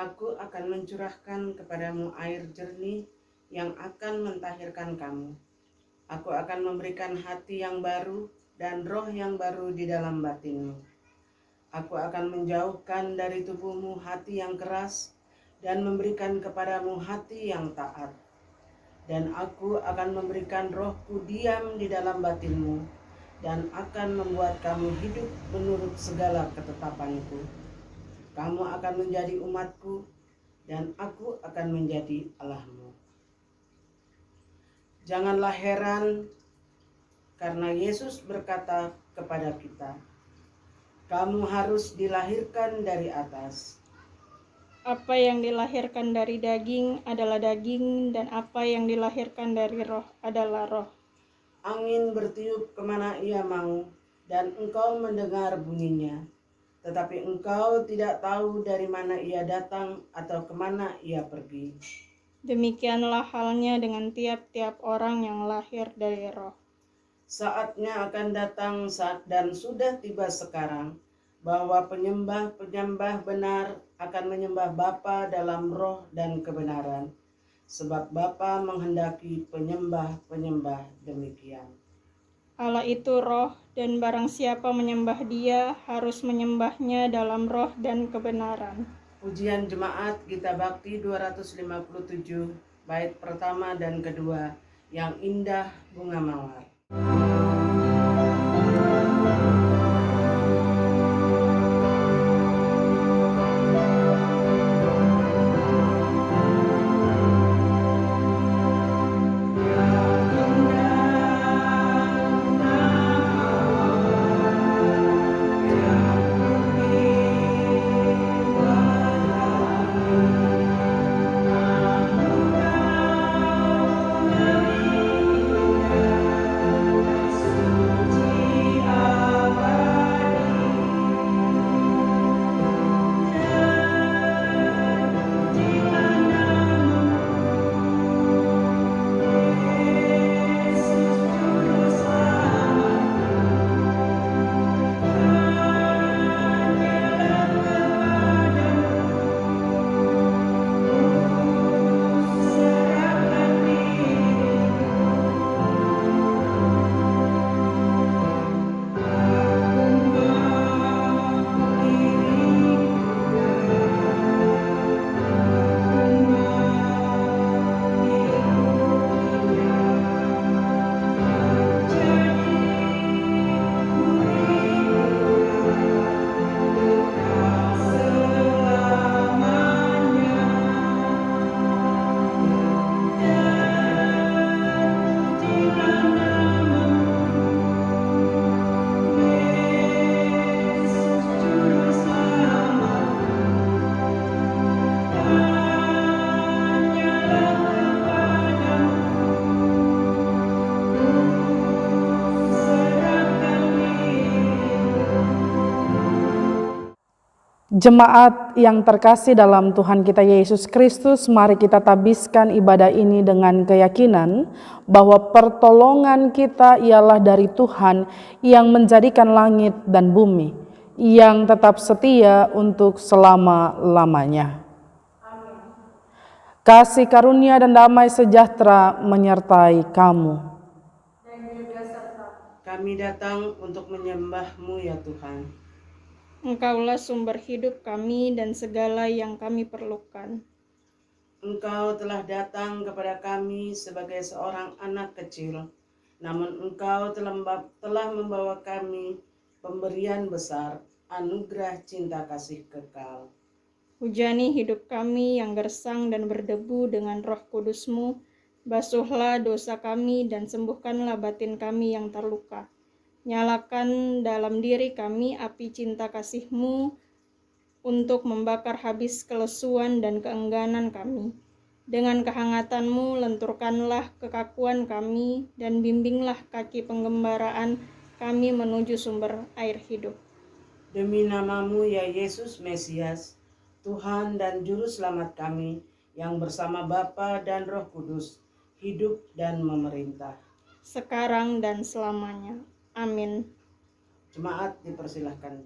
Aku akan mencurahkan kepadamu air jernih yang akan mentahirkan kamu. Aku akan memberikan hati yang baru dan roh yang baru di dalam batinmu. Aku akan menjauhkan dari tubuhmu hati yang keras dan memberikan kepadamu hati yang taat. Dan aku akan memberikan rohku diam di dalam batinmu dan akan membuat kamu hidup menurut segala ketetapanku. Kamu akan menjadi umatku dan aku akan menjadi Allahmu. Janganlah heran karena Yesus berkata kepada kita, kamu harus dilahirkan dari atas. Apa yang dilahirkan dari daging adalah daging, dan apa yang dilahirkan dari roh adalah roh. Angin bertiup kemana ia mau, dan engkau mendengar bunyinya, tetapi engkau tidak tahu dari mana ia datang atau kemana ia pergi. Demikianlah halnya dengan tiap-tiap orang yang lahir dari roh. Saatnya akan datang dan sudah tiba sekarang, bahwa penyembah-penyembah benar akan menyembah Bapa dalam roh dan kebenaran, sebab Bapa menghendaki penyembah-penyembah demikian. Allah itu roh, dan barang siapa menyembah Dia harus menyembahnya dalam roh dan kebenaran. Pujian Jemaat Gita Bakti 257, bait pertama dan kedua, yang indah bunga mawar. Jemaat yang terkasih dalam Tuhan kita Yesus Kristus, mari kita tabiskan ibadah ini dengan keyakinan bahwa pertolongan kita ialah dari Tuhan yang menjadikan langit dan bumi, yang tetap setia untuk selama-lamanya. Kasih karunia dan damai sejahtera menyertai kamu. Kami datang untuk menyembah-Mu ya Tuhan. Engkaulah sumber hidup kami dan segala yang kami perlukan. Engkau telah datang kepada kami sebagai seorang anak kecil, namun Engkau telah membawa kami pemberian besar, anugerah cinta kasih kekal. Hujani hidup kami yang gersang dan berdebu dengan Roh Kudus-Mu. Basuhlah dosa kami dan sembuhkanlah batin kami yang terluka. Nyalakan dalam diri kami api cinta kasih-Mu untuk membakar habis kelesuan dan keengganan kami. Dengan kehangatan-Mu lenturkanlah kekakuan kami dan bimbinglah kaki penggembaraan kami menuju sumber air hidup. Demi nama-Mu ya Yesus Mesias, Tuhan dan Juru Selamat kami, yang bersama Bapa dan Roh Kudus, hidup dan memerintah, sekarang dan selamanya. Amin. Jemaat dipersilahkan.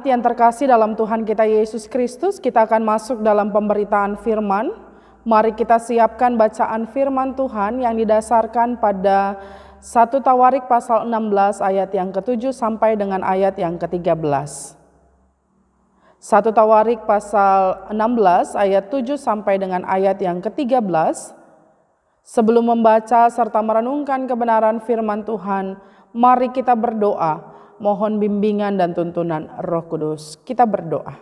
Jemaat yang terkasih dalam Tuhan kita Yesus Kristus, kita akan masuk dalam pemberitaan firman. Mari kita siapkan bacaan firman Tuhan yang didasarkan pada 1 Tawarik pasal 16 ayat yang ke-7 sampai dengan ayat yang ke-13. 1 Tawarik pasal 16 ayat 7 sampai dengan ayat yang ke-13. Sebelum membaca serta merenungkan kebenaran firman Tuhan, mari kita berdoa, mohon bimbingan dan tuntunan Roh Kudus. Kita berdoa.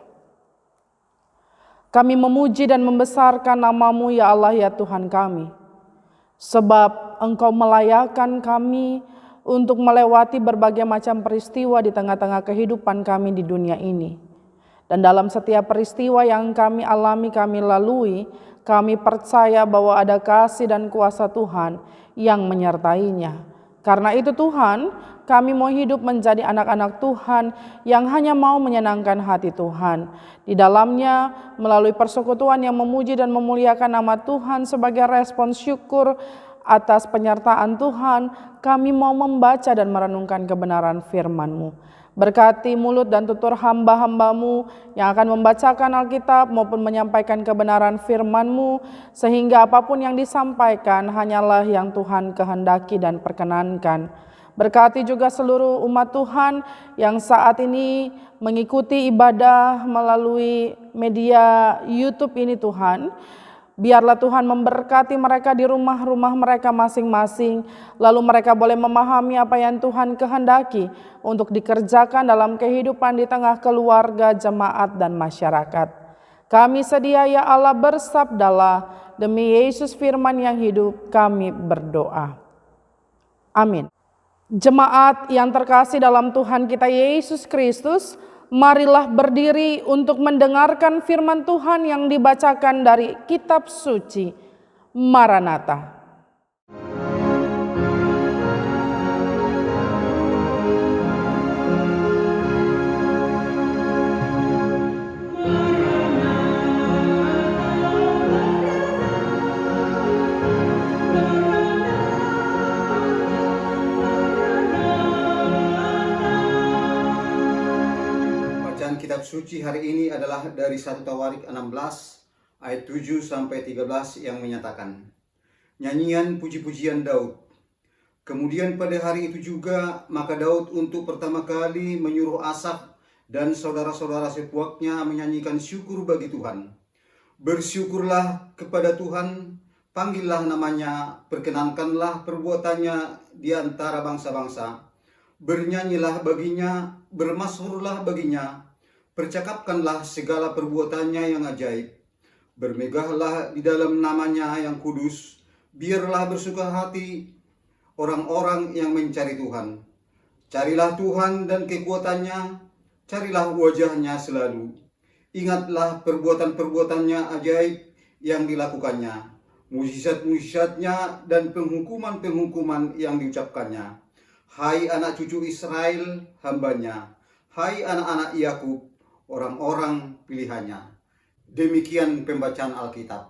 Kami memuji dan membesarkan nama-Mu ya Allah ya Tuhan kami. Sebab Engkau melayakkan kami untuk melewati berbagai macam peristiwa di tengah-tengah kehidupan kami di dunia ini. Dan dalam setiap peristiwa yang kami alami, kami lalui, kami percaya bahwa ada kasih dan kuasa Tuhan yang menyertainya. Karena itu Tuhan, kami mau hidup menjadi anak-anak Tuhan yang hanya mau menyenangkan hati Tuhan. Di dalamnya, melalui persekutuan yang memuji dan memuliakan nama Tuhan sebagai respon syukur atas penyertaan Tuhan, kami mau membaca dan merenungkan kebenaran firman-Mu. Berkati mulut dan tutur hamba-hamba-Mu yang akan membacakan Alkitab maupun menyampaikan kebenaran firman-Mu, sehingga apapun yang disampaikan hanyalah yang Tuhan kehendaki dan perkenankan. Berkati juga seluruh umat Tuhan yang saat ini mengikuti ibadah melalui media YouTube ini Tuhan. Biarlah Tuhan memberkati mereka di rumah-rumah mereka masing-masing. Lalu mereka boleh memahami apa yang Tuhan kehendaki untuk dikerjakan dalam kehidupan di tengah keluarga, jemaat, dan masyarakat. Kami sedia ya Allah, bersabdalah, demi Yesus firman yang hidup kami berdoa. Amin. Jemaat yang terkasih dalam Tuhan kita Yesus Kristus, marilah berdiri untuk mendengarkan firman Tuhan yang dibacakan dari kitab suci. Maranatha. Kitab suci hari ini adalah dari 1 Tawarik 16 ayat 7 sampai 13 yang menyatakan, nyanyian puji-pujian Daud. Kemudian pada hari itu juga maka Daud untuk pertama kali menyuruh Asaf dan saudara-saudara sepuaknya menyanyikan syukur bagi Tuhan. Bersyukurlah kepada Tuhan, panggillah namanya, perkenankanlah perbuatannya di antara bangsa-bangsa. Bernyanyilah baginya, bermasyhurlah baginya. Percakapkanlah segala perbuatannya yang ajaib. Bermegahlah di dalam namanya yang kudus. Biarlah bersuka hati orang-orang yang mencari Tuhan. Carilah Tuhan dan kekuatannya. Carilah wajahnya selalu. Ingatlah perbuatan-perbuatannya ajaib yang dilakukannya. Mujizat-mujizatnya dan penghukuman-penghukuman yang diucapkannya. Hai anak cucu Israel, hambanya. Hai anak-anak Yakub, orang-orang pilihannya. Demikian pembacaan Alkitab.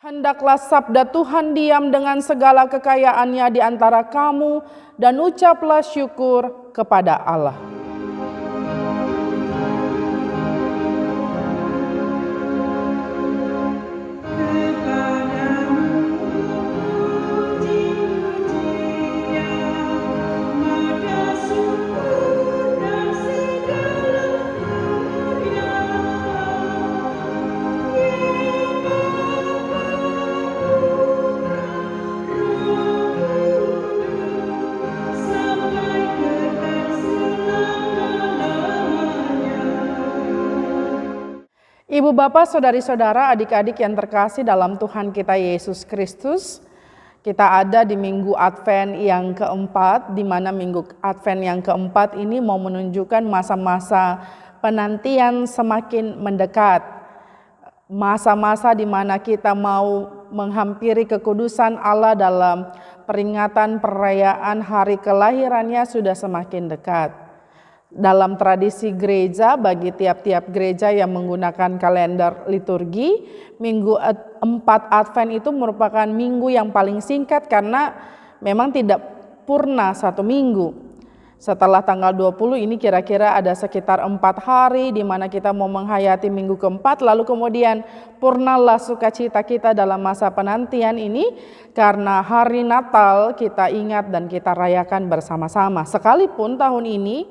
Hendaklah sabda Tuhan diam dengan segala kekayaannya di antara kamu, dan ucaplah syukur kepada Allah. Ibu bapak, saudari-saudara, adik-adik yang terkasih dalam Tuhan kita Yesus Kristus, kita ada di minggu Advent yang keempat, di mana minggu Advent yang keempat ini mau menunjukkan masa-masa penantian semakin mendekat. Masa-masa di mana kita mau menghampiri kekudusan Allah dalam peringatan perayaan hari kelahirannya sudah semakin dekat. Dalam tradisi gereja, bagi tiap-tiap gereja yang menggunakan kalender liturgi, minggu 4 Advent itu merupakan minggu yang paling singkat karena memang tidak purna 1 minggu. Setelah tanggal 20 ini kira-kira ada sekitar 4 hari di mana kita mau menghayati minggu keempat, lalu kemudian purnalah sukacita kita dalam masa penantian ini karena hari Natal kita ingat dan kita rayakan bersama-sama. Sekalipun tahun ini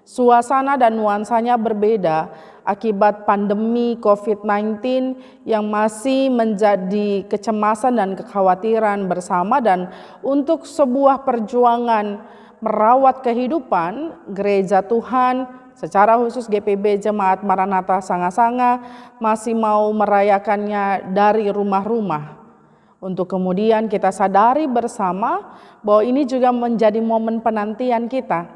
suasana dan nuansanya berbeda akibat pandemi COVID-19 yang masih menjadi kecemasan dan kekhawatiran bersama, dan untuk sebuah perjuangan merawat kehidupan, Gereja Tuhan secara khusus GPB Jemaat Maranatha Sanga-Sanga masih mau merayakannya dari rumah-rumah. Untuk kemudian kita sadari bersama bahwa ini juga menjadi momen penantian kita.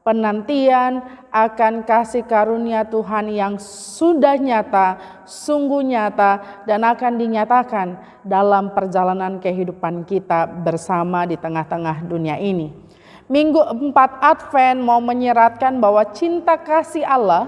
Penantian akan kasih karunia Tuhan yang sudah nyata, sungguh nyata, dan akan dinyatakan dalam perjalanan kehidupan kita bersama di tengah-tengah dunia ini. Minggu 4 Advent mau menyeratkan bahwa cinta kasih Allah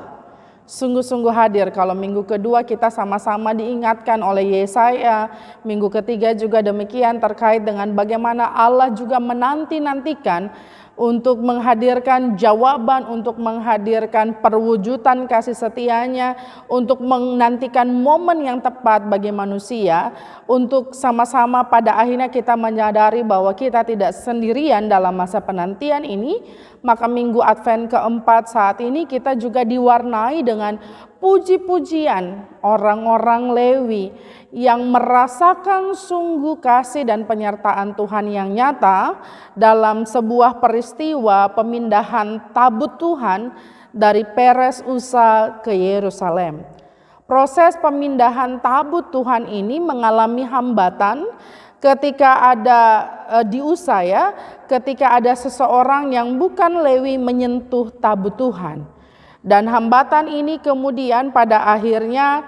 sungguh-sungguh hadir. Kalau minggu kedua kita sama-sama diingatkan oleh Yesaya, minggu ketiga juga demikian terkait dengan bagaimana Allah juga menanti-nantikan untuk menghadirkan jawaban, untuk menghadirkan perwujudan kasih setianya, untuk menantikan momen yang tepat bagi manusia, untuk sama-sama pada akhirnya kita menyadari bahwa kita tidak sendirian dalam masa penantian ini. Maka minggu Advent keempat saat ini kita juga diwarnai dengan puji-pujian orang-orang Lewi yang merasakan sungguh kasih dan penyertaan Tuhan yang nyata dalam sebuah peristiwa pemindahan tabut Tuhan dari Peres Usa ke Yerusalem. Proses pemindahan tabut Tuhan ini mengalami hambatan ketika ada di Usa ketika ada seseorang yang bukan Lewi menyentuh tabut Tuhan. Dan hambatan ini kemudian pada akhirnya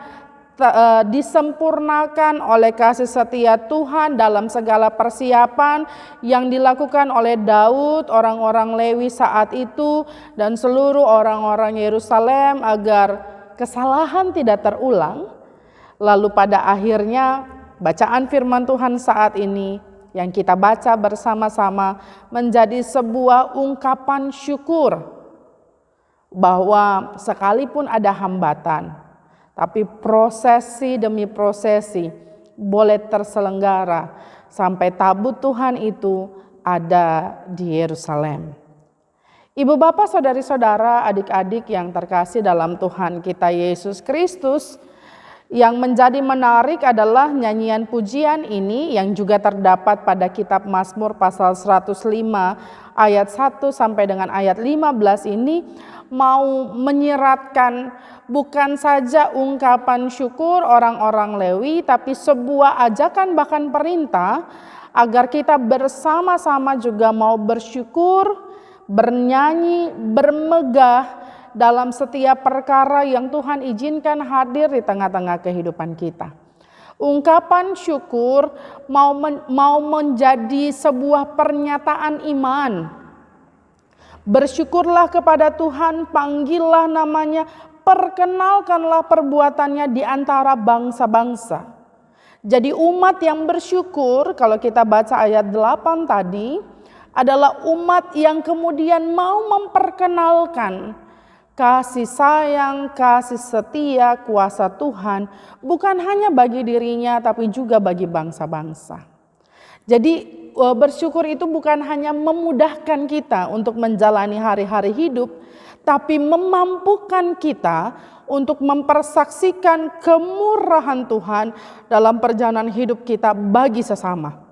disempurnakan oleh kasih setia Tuhan dalam segala persiapan yang dilakukan oleh Daud, orang-orang Lewi saat itu, dan seluruh orang-orang Yerusalem agar kesalahan tidak terulang. Lalu pada akhirnya bacaan firman Tuhan saat ini yang kita baca bersama-sama menjadi sebuah ungkapan syukur bahwa sekalipun ada hambatan, tapi prosesi demi prosesi boleh terselenggara sampai tabut Tuhan itu ada di Yerusalem. Ibu bapak, saudari-saudara, adik-adik yang terkasih dalam Tuhan kita Yesus Kristus, yang menjadi menarik adalah nyanyian pujian ini yang juga terdapat pada kitab Mazmur pasal 105 ayat 1 sampai dengan ayat 15 ini mau menyeratkan bukan saja ungkapan syukur orang-orang Lewi, tapi sebuah ajakan bahkan perintah agar kita bersama-sama juga mau bersyukur, bernyanyi, bermegah dalam setiap perkara yang Tuhan izinkan hadir di tengah-tengah kehidupan kita. Ungkapan syukur mau menjadi sebuah pernyataan iman. Bersyukurlah kepada Tuhan, panggillah namanya, perkenalkanlah perbuatannya di antara bangsa-bangsa. Jadi umat yang bersyukur, kalau kita baca ayat 8 tadi, adalah umat yang kemudian mau memperkenalkan kasih sayang, kasih setia, kuasa Tuhan, bukan hanya bagi dirinya tapi juga bagi bangsa-bangsa. Jadi bersyukur itu bukan hanya memudahkan kita untuk menjalani hari-hari hidup, tapi memampukan kita untuk mempersaksikan kemurahan Tuhan dalam perjalanan hidup kita bagi sesama.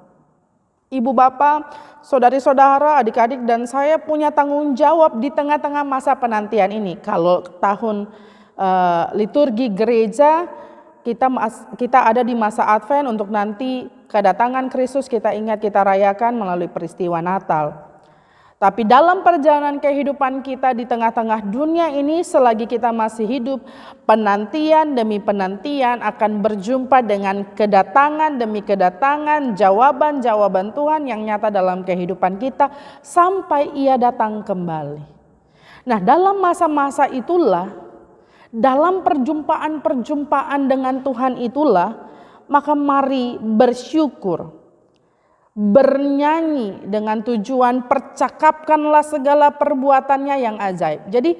Ibu bapak, saudari-saudara, adik-adik dan saya punya tanggung jawab di tengah-tengah masa penantian ini. Kalau tahun liturgi gereja kita ada di masa Advent untuk nanti kedatangan Kristus kita ingat, kita rayakan melalui peristiwa Natal. Tapi dalam perjalanan kehidupan kita di tengah-tengah dunia ini, selagi kita masih hidup, penantian demi penantian akan berjumpa dengan kedatangan demi kedatangan, jawaban-jawaban Tuhan yang nyata dalam kehidupan kita sampai Ia datang kembali. Nah, dalam masa-masa itulah, dalam perjumpaan-perjumpaan dengan Tuhan itulah, maka mari bersyukur. bernyanyi dengan tujuan percakapkanlah segala perbuatannya yang ajaib. Jadi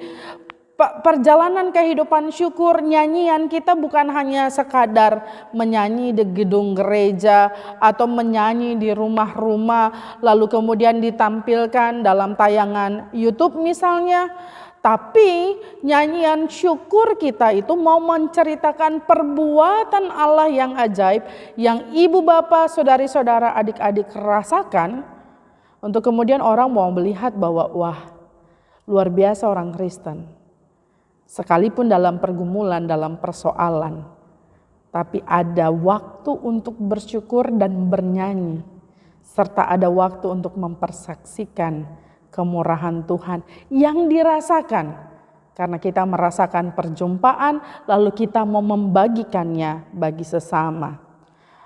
perjalanan kehidupan syukur, nyanyian kita bukan hanya sekadar menyanyi di gedung gereja atau menyanyi di rumah-rumah lalu kemudian ditampilkan dalam tayangan YouTube misalnya. Tapi nyanyian syukur kita itu mau menceritakan perbuatan Allah yang ajaib yang ibu bapak, saudari-saudara, adik-adik rasakan, untuk kemudian orang mau melihat bahwa wah, luar biasa orang Kristen. Sekalipun dalam pergumulan, dalam persoalan, tapi ada waktu untuk bersyukur dan bernyanyi, serta ada waktu untuk mempersaksikan kemurahan Tuhan yang dirasakan karena kita merasakan perjumpaan, lalu kita mau membagikannya bagi sesama.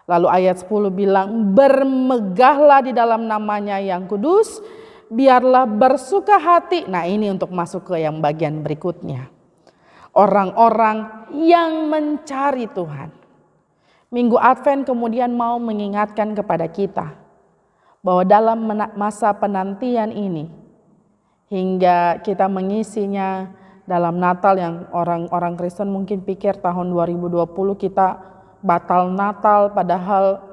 Lalu ayat 10 bilang, bermegahlah di dalam namanya yang kudus, biarlah bersuka hati. Nah, ini untuk masuk ke yang bagian berikutnya. Orang-orang yang mencari Tuhan. Minggu Advent kemudian mau mengingatkan kepada kita bahwa dalam masa penantian ini, hingga kita mengisinya dalam Natal yang orang-orang Kristen mungkin pikir tahun 2020 kita batal Natal, padahal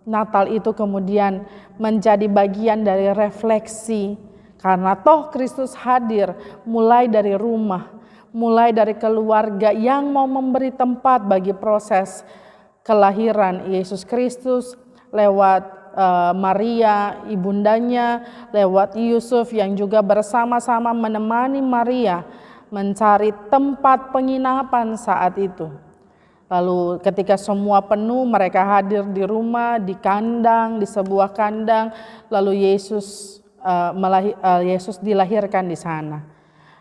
Natal itu kemudian menjadi bagian dari refleksi karena toh Kristus hadir mulai dari rumah, mulai dari keluarga yang mau memberi tempat bagi proses kelahiran Yesus Kristus lewat Maria ibundanya, lewat Yusuf yang juga bersama-sama menemani Maria mencari tempat penginapan saat itu. Lalu ketika semua penuh, mereka hadir di rumah, di kandang, di sebuah kandang, lalu Yesus dilahirkan di sana.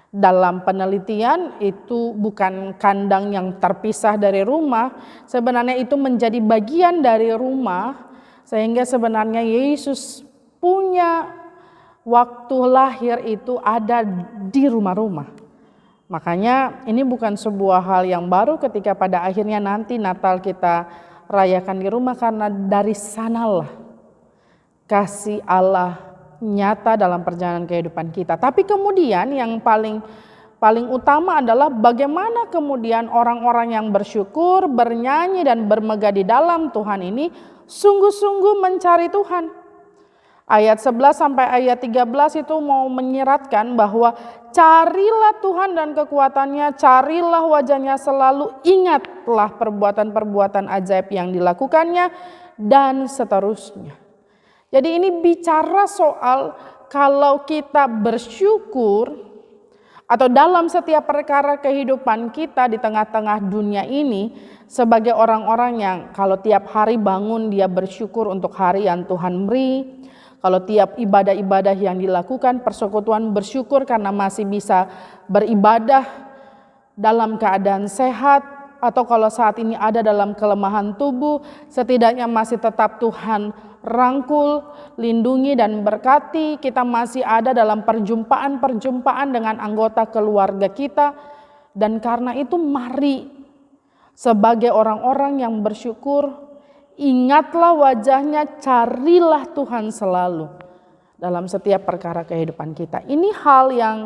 Dalam penelitian itu bukan kandang yang terpisah dari rumah, sebenarnya itu menjadi bagian dari rumah, sehingga sebenarnya Yesus punya waktu lahir itu ada di rumah-rumah. Makanya ini bukan sebuah hal yang baru ketika pada akhirnya nanti Natal kita rayakan di rumah, karena dari sanalah kasih Allah nyata dalam perjalanan kehidupan kita. Tapi kemudian yang paling utama adalah bagaimana kemudian orang-orang yang bersyukur, bernyanyi dan bermegah di dalam Tuhan ini sungguh-sungguh mencari Tuhan. Ayat 11 sampai ayat 13 itu mau menyiratkan bahwa carilah Tuhan dan kekuatannya, carilah wajahnya selalu, ingatlah perbuatan-perbuatan ajaib yang dilakukannya, dan seterusnya. Jadi ini bicara soal kalau kita bersyukur atau dalam setiap perkara kehidupan kita di tengah-tengah dunia ini sebagai orang-orang yang kalau tiap hari bangun dia bersyukur untuk hari yang Tuhan beri. Kalau tiap ibadah-ibadah yang dilakukan, persekutuan bersyukur karena masih bisa beribadah dalam keadaan sehat, atau kalau saat ini ada dalam kelemahan tubuh, setidaknya masih tetap Tuhan rangkul, lindungi dan berkati. Kita masih ada dalam perjumpaan-perjumpaan dengan anggota keluarga kita. Dan karena itu mari sebagai orang-orang yang bersyukur, ingatlah wajahnya, carilah Tuhan selalu dalam setiap perkara kehidupan kita. Ini hal yang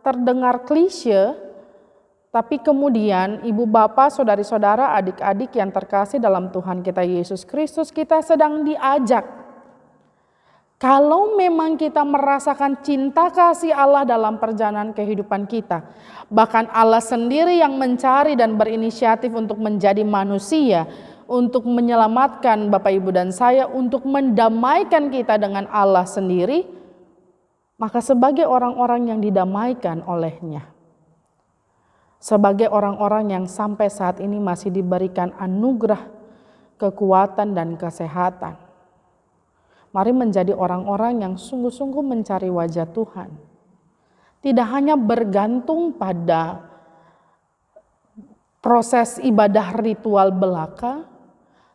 terdengar klise, tapi kemudian ibu bapak, saudari-saudara, adik-adik yang terkasih dalam Tuhan kita Yesus Kristus, kita sedang diajak. Kalau memang kita merasakan cinta kasih Allah dalam perjalanan kehidupan kita, bahkan Allah sendiri yang mencari dan berinisiatif untuk menjadi manusia, untuk menyelamatkan Bapak Ibu dan saya, untuk mendamaikan kita dengan Allah sendiri, maka sebagai orang-orang yang didamaikan olehnya, sebagai orang-orang yang sampai saat ini masih diberikan anugerah kekuatan dan kesehatan, mari menjadi orang-orang yang sungguh-sungguh mencari wajah Tuhan. Tidak hanya bergantung pada proses ibadah ritual belaka,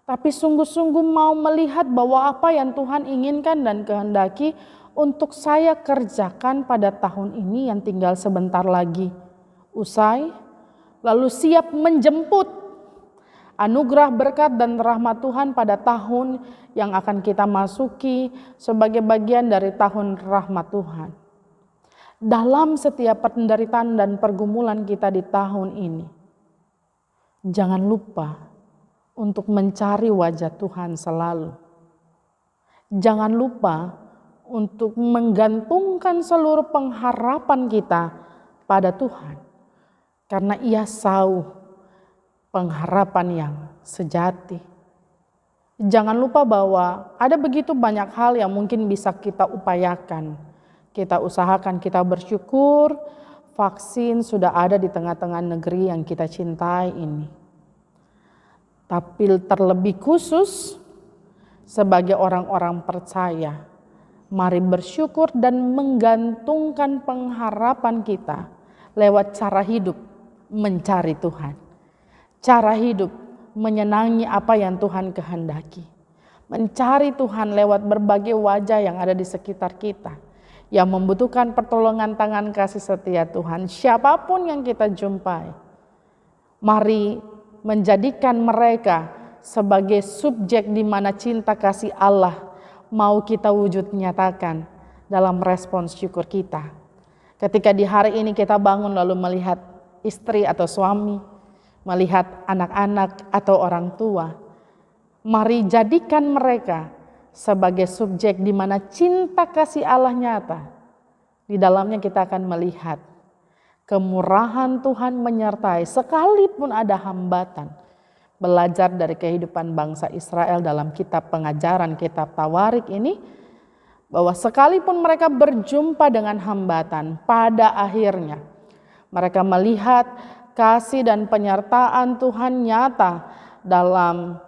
tapi sungguh-sungguh mau melihat bahwa apa yang Tuhan inginkan dan kehendaki untuk saya kerjakan pada tahun ini yang tinggal sebentar lagi usai, lalu siap menjemput anugerah berkat dan rahmat Tuhan pada tahun yang akan kita masuki sebagai bagian dari tahun rahmat Tuhan. Dalam setiap penderitaan dan pergumulan kita di tahun ini, jangan lupa untuk mencari wajah Tuhan selalu. Jangan lupa untuk menggantungkan seluruh pengharapan kita pada Tuhan. Karena Ia tahu pengharapan yang sejati. Jangan lupa bahwa ada begitu banyak hal yang mungkin bisa kita upayakan. Kita usahakan, kita bersyukur vaksin sudah ada di tengah-tengah negeri yang kita cintai ini. Tapi terlebih khusus sebagai orang-orang percaya, mari bersyukur dan menggantungkan pengharapan kita lewat cara hidup mencari Tuhan. Cara hidup menyenangi apa yang Tuhan kehendaki. Mencari Tuhan lewat berbagai wajah yang ada di sekitar kita, yang membutuhkan pertolongan tangan kasih setia Tuhan. Siapapun yang kita jumpai, mari menjadikan mereka sebagai subjek di mana cinta kasih Allah mau kita wujud nyatakan dalam respons syukur kita. Ketika di hari ini kita bangun lalu melihat istri atau suami, melihat anak-anak atau orang tua, mari jadikan mereka sebagai subjek di mana cinta kasih Allah nyata. Di dalamnya kita akan melihat kemurahan Tuhan menyertai sekalipun ada hambatan. Belajar dari kehidupan bangsa Israel dalam kitab pengajaran, kitab Tawarik ini, bahwa sekalipun mereka berjumpa dengan hambatan, pada akhirnya mereka melihat kasih dan penyertaan Tuhan nyata dalam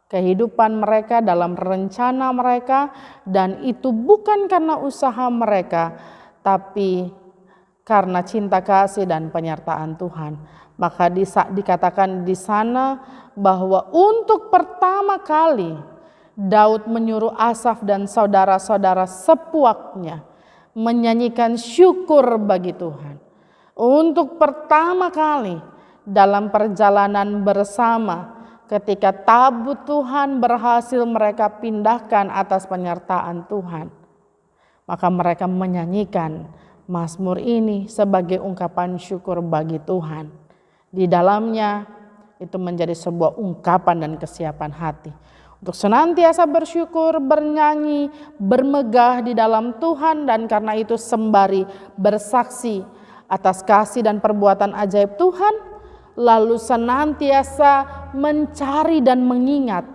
kehidupan mereka, dalam rencana mereka, dan itu bukan karena usaha mereka, tapi karena cinta kasih dan penyertaan Tuhan. Maka dikatakan di sana bahwa untuk pertama kali Daud menyuruh Asaf dan saudara-saudara sepuaknya menyanyikan syukur bagi Tuhan. Untuk pertama kali dalam perjalanan bersama, ketika tabut Tuhan berhasil mereka pindahkan atas penyertaan Tuhan, maka mereka menyanyikan Mazmur ini sebagai ungkapan syukur bagi Tuhan. Di dalamnya itu menjadi sebuah ungkapan dan kesiapan hati untuk senantiasa bersyukur, bernyanyi, bermegah di dalam Tuhan, dan karena itu sembari bersaksi atas kasih dan perbuatan ajaib Tuhan, lalu senantiasa mencari dan mengingat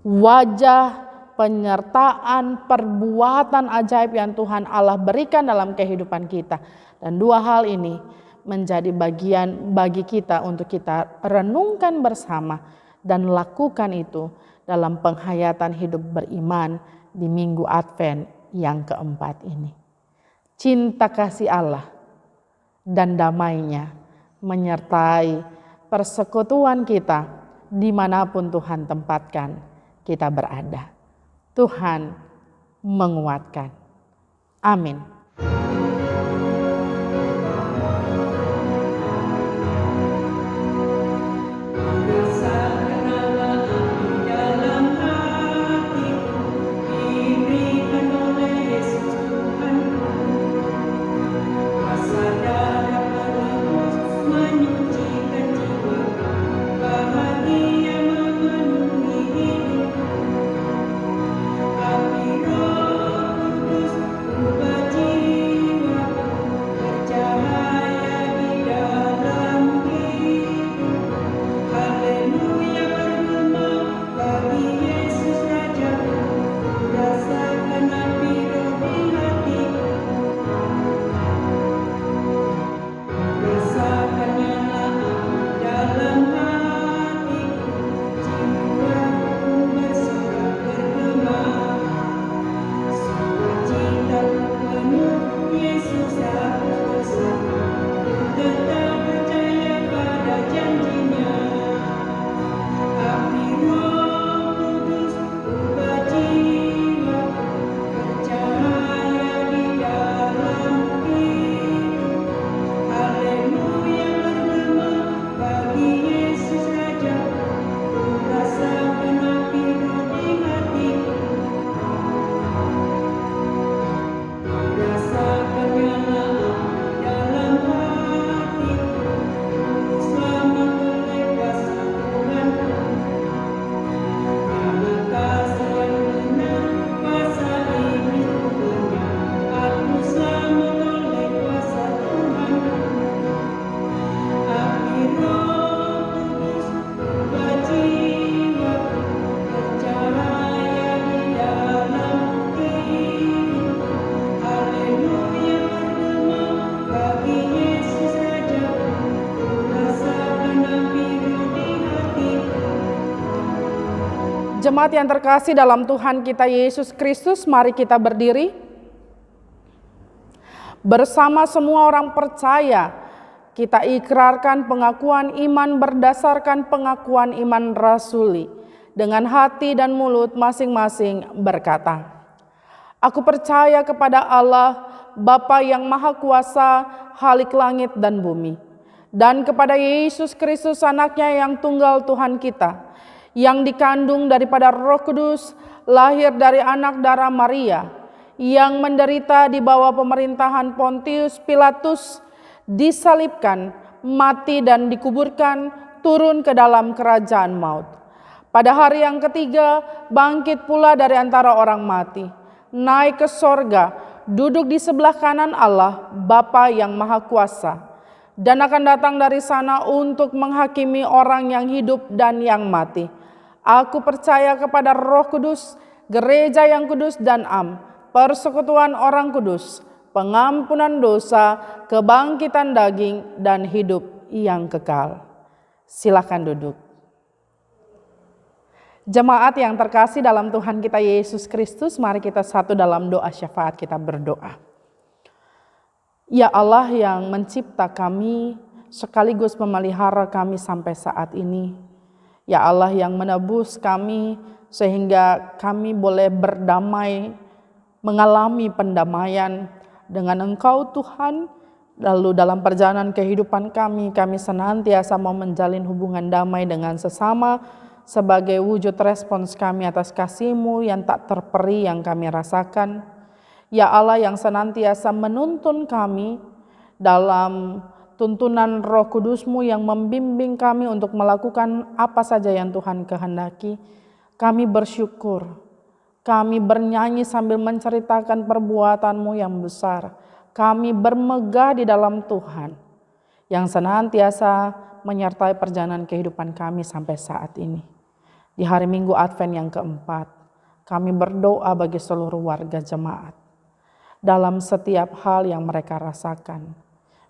wajah, penyertaan, perbuatan ajaib yang Tuhan Allah berikan dalam kehidupan kita. Dan dua hal ini menjadi bagian bagi kita untuk kita renungkan bersama dan lakukan itu dalam penghayatan hidup beriman di Minggu Advent yang keempat ini. Cinta kasih Allah dan damainya menyertai persekutuan kita dimanapun Tuhan tempatkan kita berada. Tuhan menguatkan. Amin. Ubah Jemaat yang terkasih dalam Tuhan kita Yesus Kristus, mari kita berdiri. Bersama semua orang percaya, kita ikrarkan pengakuan iman berdasarkan pengakuan iman rasuli. Dengan hati dan mulut masing-masing berkata, "Aku percaya kepada Allah, Bapa yang Maha Kuasa, Khalik langit dan bumi, dan kepada Yesus Kristus anaknya yang tunggal Tuhan kita, yang dikandung daripada Roh Kudus, lahir dari anak darah Maria, yang menderita di bawah pemerintahan Pontius Pilatus, disalibkan, mati dan dikuburkan, turun ke dalam kerajaan maut. Pada hari yang ketiga, bangkit pula dari antara orang mati, naik ke sorga, duduk di sebelah kanan Allah, Bapa yang Maha Kuasa, dan akan datang dari sana untuk menghakimi orang yang hidup dan yang mati. Aku percaya kepada Roh Kudus, gereja yang kudus dan persekutuan orang kudus, pengampunan dosa, kebangkitan daging, dan hidup yang kekal." Silakan duduk. Jemaat yang terkasih dalam Tuhan kita Yesus Kristus, mari kita satu dalam doa syafaat kita berdoa. Ya Allah yang mencipta kami, sekaligus memelihara kami sampai saat ini. Ya Allah yang menebus kami sehingga kami boleh berdamai, mengalami pendamaian dengan Engkau Tuhan. Lalu dalam perjalanan kehidupan kami senantiasa mau menjalin hubungan damai dengan sesama, sebagai wujud respons kami atas kasih-Mu yang tak terperi yang kami rasakan. Ya Allah yang senantiasa menuntun kami dalam tuntunan Roh Kudus-Mu yang membimbing kami untuk melakukan apa saja yang Tuhan kehendaki. Kami bersyukur, kami bernyanyi sambil menceritakan perbuatan-Mu yang besar. Kami bermegah di dalam Tuhan yang senantiasa menyertai perjalanan kehidupan kami sampai saat ini. Di hari Minggu Advent yang keempat, kami berdoa bagi seluruh warga jemaat. Dalam setiap hal yang mereka rasakan,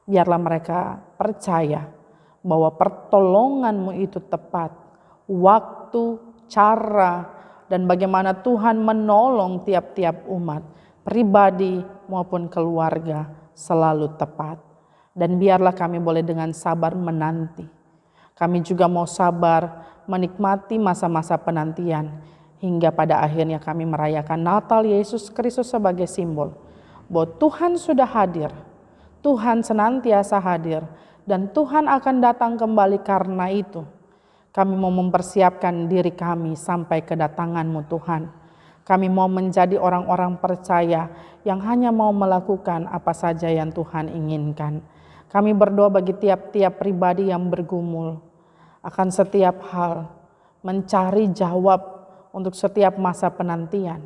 biarlah mereka percaya bahwa pertolongan-Mu itu tepat, waktu, cara, dan bagaimana Tuhan menolong tiap-tiap umat, pribadi maupun keluarga selalu tepat. Dan biarlah kami boleh dengan sabar menanti. Kami juga mau sabar menikmati masa-masa penantian hingga pada akhirnya kami merayakan Natal Yesus Kristus sebagai simbol bahwa Tuhan sudah hadir, Tuhan senantiasa hadir, dan Tuhan akan datang kembali. Karena itu kami mau mempersiapkan diri kami sampai kedatangan-Mu Tuhan. Kami mau menjadi orang-orang percaya yang hanya mau melakukan apa saja yang Tuhan inginkan. Kami berdoa bagi tiap-tiap pribadi yang bergumul akan setiap hal, mencari jawab untuk setiap masa penantian.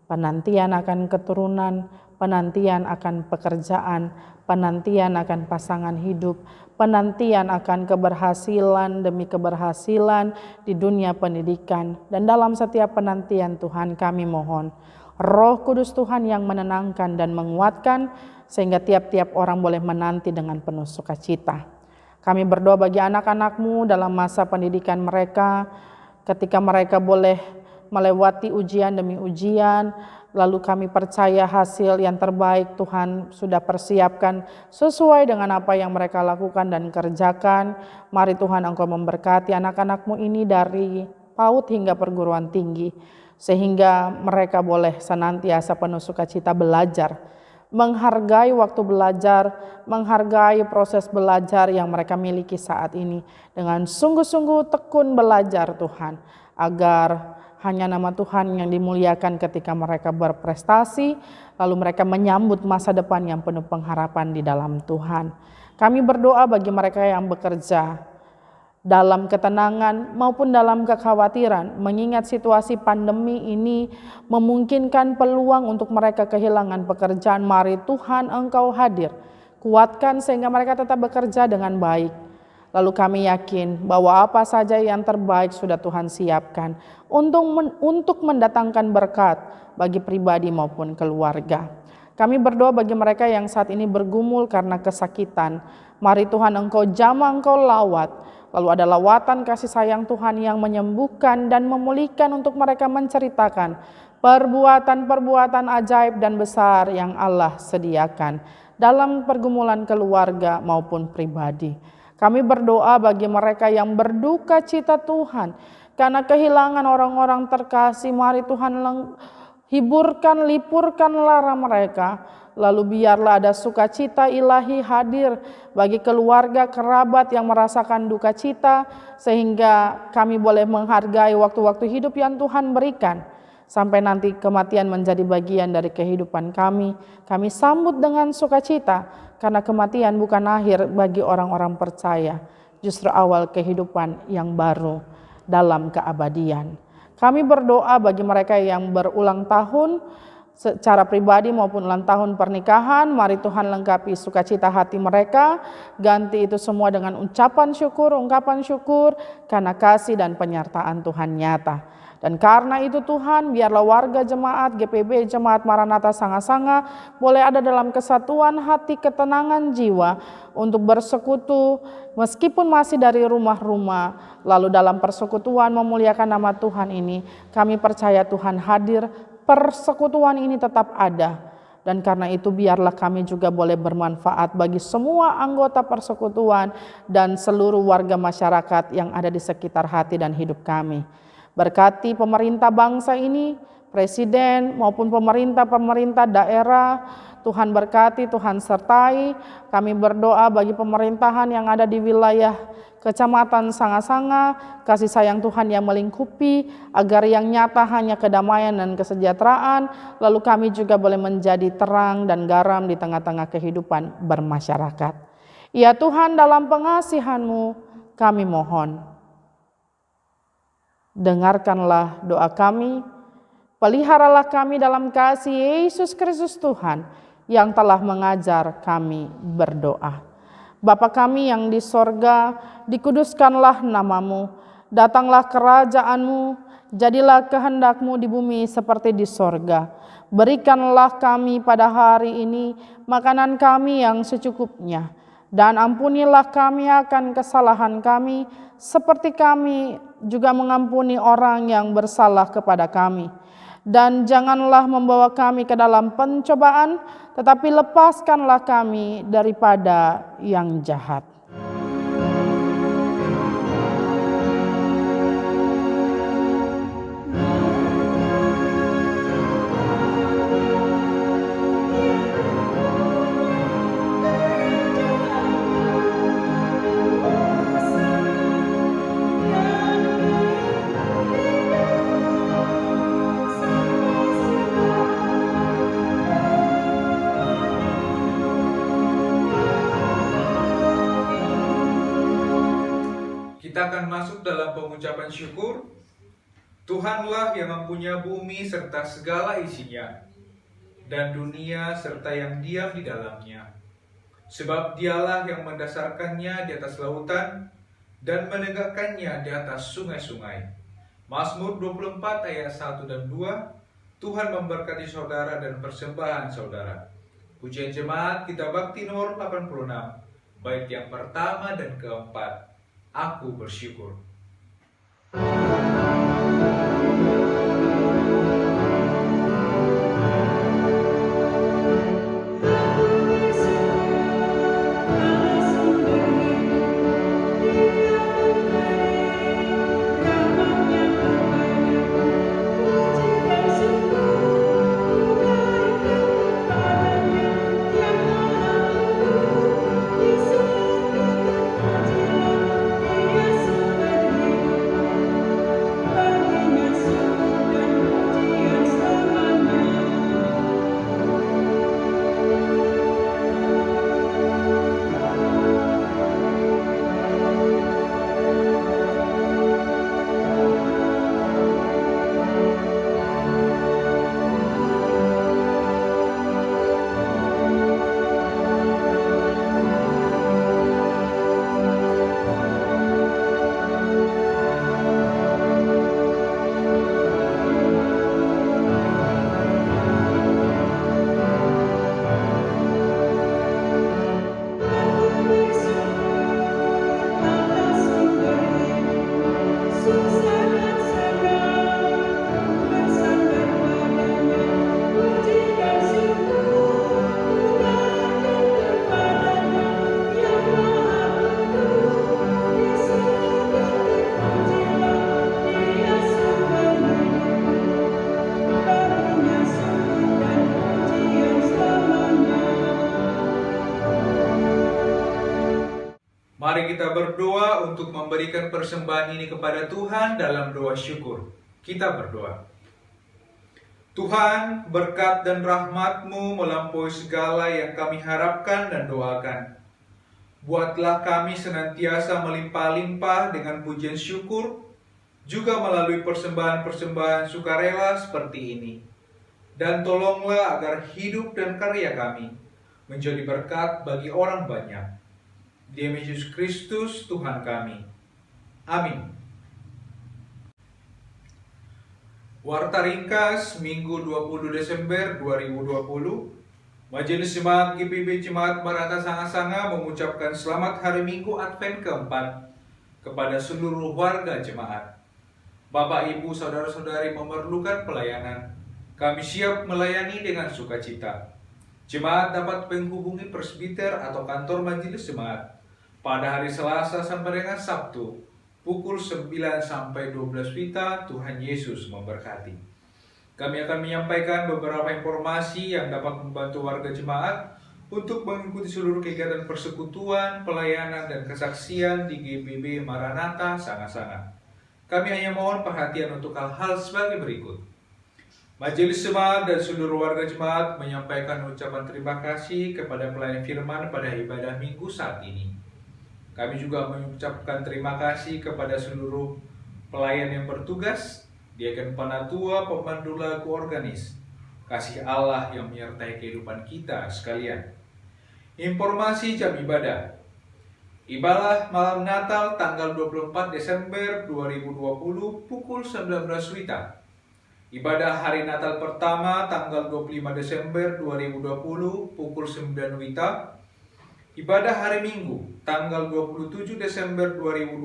Penantian akan keturunan, penantian akan pekerjaan, penantian akan pasangan hidup, penantian akan keberhasilan demi keberhasilan di dunia pendidikan. Dan dalam setiap penantian Tuhan kami mohon Roh Kudus Tuhan yang menenangkan dan menguatkan sehingga tiap-tiap orang boleh menanti dengan penuh sukacita. Kami berdoa bagi anak-anak-Mu dalam masa pendidikan mereka, ketika mereka boleh melewati ujian demi ujian, lalu kami percaya hasil yang terbaik Tuhan sudah persiapkan sesuai dengan apa yang mereka lakukan dan kerjakan. Mari Tuhan Engkau memberkati anak-anak-Mu ini dari PAUD hingga perguruan tinggi, sehingga mereka boleh senantiasa penuh sukacita belajar, menghargai waktu belajar, menghargai proses belajar yang mereka miliki saat ini. Dengan sungguh-sungguh tekun belajar Tuhan, agar hanya nama Tuhan yang dimuliakan ketika mereka berprestasi, lalu mereka menyambut masa depan yang penuh pengharapan di dalam Tuhan. Kami berdoa bagi mereka yang bekerja dalam ketenangan maupun dalam kekhawatiran, mengingat situasi pandemi ini memungkinkan peluang untuk mereka kehilangan pekerjaan. Mari Tuhan Engkau hadir, kuatkan sehingga mereka tetap bekerja dengan baik. Lalu kami yakin bahwa apa saja yang terbaik sudah Tuhan siapkan untuk mendatangkan berkat bagi pribadi maupun keluarga. Kami berdoa bagi mereka yang saat ini bergumul karena kesakitan. Mari Tuhan Engkau jamah, Engkau lawat. Lalu ada lawatan kasih sayang Tuhan yang menyembuhkan dan memulihkan untuk mereka menceritakan perbuatan-perbuatan ajaib dan besar yang Allah sediakan dalam pergumulan keluarga maupun pribadi. Kami berdoa bagi mereka yang berduka cita Tuhan karena kehilangan orang-orang terkasih. Mari Tuhan hiburkan, lipurkan lara mereka. Lalu biarlah ada sukacita ilahi hadir bagi keluarga, kerabat yang merasakan duka cita, sehingga kami boleh menghargai waktu-waktu hidup yang Tuhan berikan. Sampai nanti kematian menjadi bagian dari kehidupan kami. Kami sambut dengan sukacita, karena kematian bukan akhir bagi orang-orang percaya, justru awal kehidupan yang baru dalam keabadian. Kami berdoa bagi mereka yang berulang tahun secara pribadi maupun ulang tahun pernikahan. Mari Tuhan lengkapi sukacita hati mereka, ganti itu semua dengan ungkapan syukur karena kasih dan penyertaan Tuhan nyata. Dan karena itu Tuhan, biarlah warga jemaat GPB Jemaat Maranatha Sanga-Sanga boleh ada dalam kesatuan hati, ketenangan jiwa untuk bersekutu meskipun masih dari rumah-rumah. Lalu dalam persekutuan memuliakan nama Tuhan ini, kami percaya Tuhan hadir, persekutuan ini tetap ada. Dan karena itu biarlah kami juga boleh bermanfaat bagi semua anggota persekutuan dan seluruh warga masyarakat yang ada di sekitar hati dan hidup kami. Berkati pemerintah bangsa ini, presiden maupun pemerintah daerah, Tuhan berkati, Tuhan sertai. Kami berdoa bagi pemerintahan yang ada di wilayah Kecamatan Sanga-Sanga, kasih sayang Tuhan yang melingkupi, agar yang nyata hanya kedamaian dan kesejahteraan, lalu kami juga boleh menjadi terang dan garam di tengah-tengah kehidupan bermasyarakat. Ya Tuhan, dalam pengasihan-Mu kami mohon, dengarkanlah doa kami, peliharalah kami dalam kasih Yesus Kristus Tuhan yang telah mengajar kami berdoa. Bapa kami yang di sorga, dikuduskanlah nama-Mu, datanglah kerajaan-Mu, jadilah kehendak-Mu di bumi seperti di sorga. Berikanlah kami pada hari ini makanan kami yang secukupnya, dan ampunilah kami akan kesalahan kami, seperti kami juga mengampuni orang yang bersalah kepada kami. Dan janganlah membawa kami ke dalam pencobaan, tetapi lepaskanlah kami daripada yang jahat. Kita akan masuk dalam pengucapan syukur. Tuhanlah yang mempunyai bumi serta segala isinya, dan dunia serta yang diam di dalamnya. Sebab Dialah yang mendasarkannya di atas lautan dan menegakkannya di atas sungai-sungai. Mazmur 24 ayat 1 dan 2. Tuhan memberkati saudara dan persembahan saudara. Pujian jemaat kita bakti nomor 86, bait yang pertama dan keempat. Aku bersyukur. Mari kita berdoa untuk memberikan persembahan ini kepada Tuhan dalam doa syukur. Kita berdoa. Tuhan, berkat dan rahmat-Mu melampaui segala yang kami harapkan dan doakan. Buatlah kami senantiasa melimpah-limpah dengan pujian syukur, juga melalui persembahan-persembahan sukarela seperti ini. Dan tolonglah agar hidup dan karya kami menjadi berkat bagi orang banyak. Demi Yesus Kristus Tuhan kami. Amin. Warta ringkas Minggu 20 Desember 2020. Majelis Jemaat GPB Jemaat Maranatha Sanga-Sanga mengucapkan selamat hari Minggu Advent keempat kepada seluruh warga jemaat. Bapak, Ibu, Saudara-saudari memerlukan pelayanan. Kami siap melayani dengan sukacita. Jemaat dapat menghubungi presbiter atau kantor majelis jemaat pada hari Selasa sampai dengan Sabtu, pukul 9 sampai 12 WITA. Tuhan Yesus memberkati. Kami akan menyampaikan beberapa informasi yang dapat membantu warga jemaat untuk mengikuti seluruh kegiatan persekutuan, pelayanan, dan kesaksian di GPB Maranatha Sanga-Sanga. Kami hanya mohon perhatian untuk hal-hal sebagai berikut. Majelis Jemaat dan seluruh warga jemaat menyampaikan ucapan terima kasih kepada pelayan firman pada ibadah minggu saat ini. Kami juga mengucapkan terima kasih kepada seluruh pelayan yang bertugas, diaken panatua, pemandu lagu organis. Kasih Allah yang menyertai kehidupan kita sekalian. Informasi jam ibadah. Ibadah malam Natal tanggal 24 Desember 2020 pukul 19 WITA. Ibadah hari Natal pertama tanggal 25 Desember 2020 pukul 9 WITA. Ibadah hari Minggu tanggal 27 Desember 2020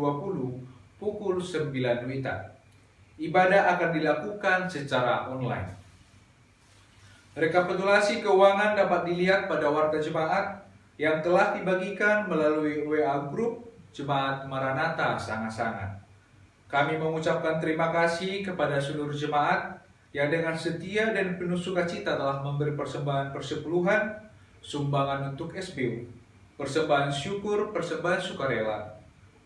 pukul 9 WITA. Ibadah akan dilakukan secara online. Rekapitulasi keuangan dapat dilihat pada warga jemaat yang telah dibagikan melalui WA Group Jemaat Maranatha Sanga-Sanga. Kami mengucapkan terima kasih kepada seluruh jemaat yang dengan setia dan penuh sukacita telah memberi persembahan persepuluhan, sumbangan untuk SBU, persembahan syukur, persembahan sukarela,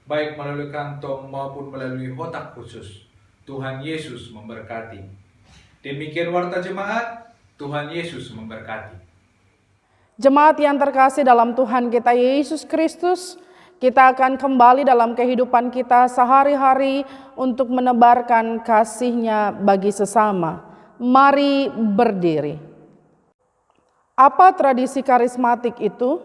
baik melalui kantong maupun melalui kotak khusus. Tuhan Yesus memberkati. Demikian warta jemaat, Tuhan Yesus memberkati. Jemaat yang terkasih dalam Tuhan kita Yesus Kristus, kita akan kembali dalam kehidupan kita sehari-hari untuk menebarkan kasih-Nya bagi sesama. Mari berdiri. Apa tradisi karismatik itu?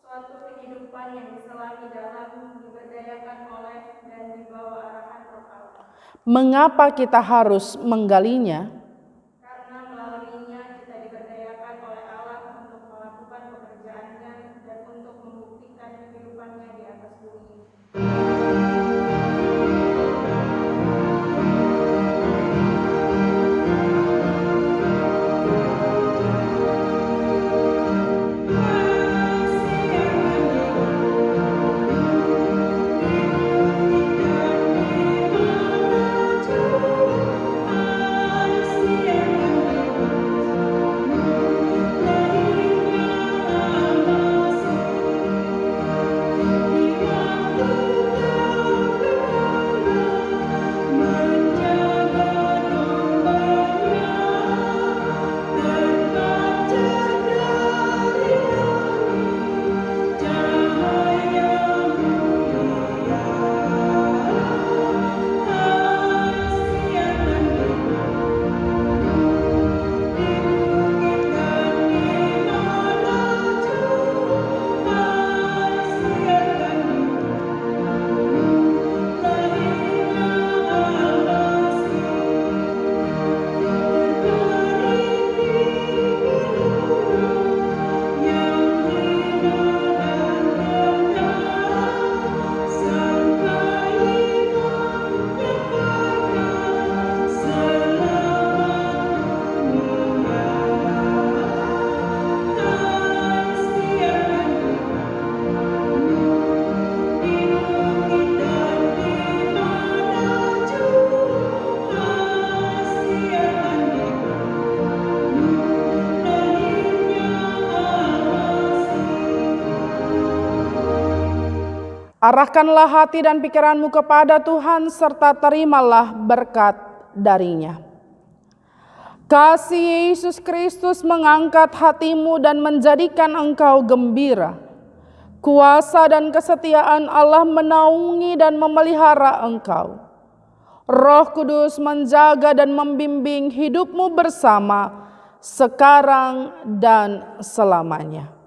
Suatu kehidupan yang diselami dalam, diberdayakan oleh dan dibawa arahan Roh Allah. Mengapa kita harus menggalinya? Karena melaluinya kita diberdayakan oleh Allah untuk melakukan pekerjaannya dan untuk membuktikan kehidupannya di atas bumi. Di waktu Arahkanlah hati dan pikiranmu kepada Tuhan serta terimalah berkat darinya. Kasih Yesus Kristus mengangkat hatimu dan menjadikan engkau gembira. Kuasa dan kesetiaan Allah menaungi dan memelihara engkau. Roh Kudus menjaga dan membimbing hidupmu bersama sekarang dan selamanya.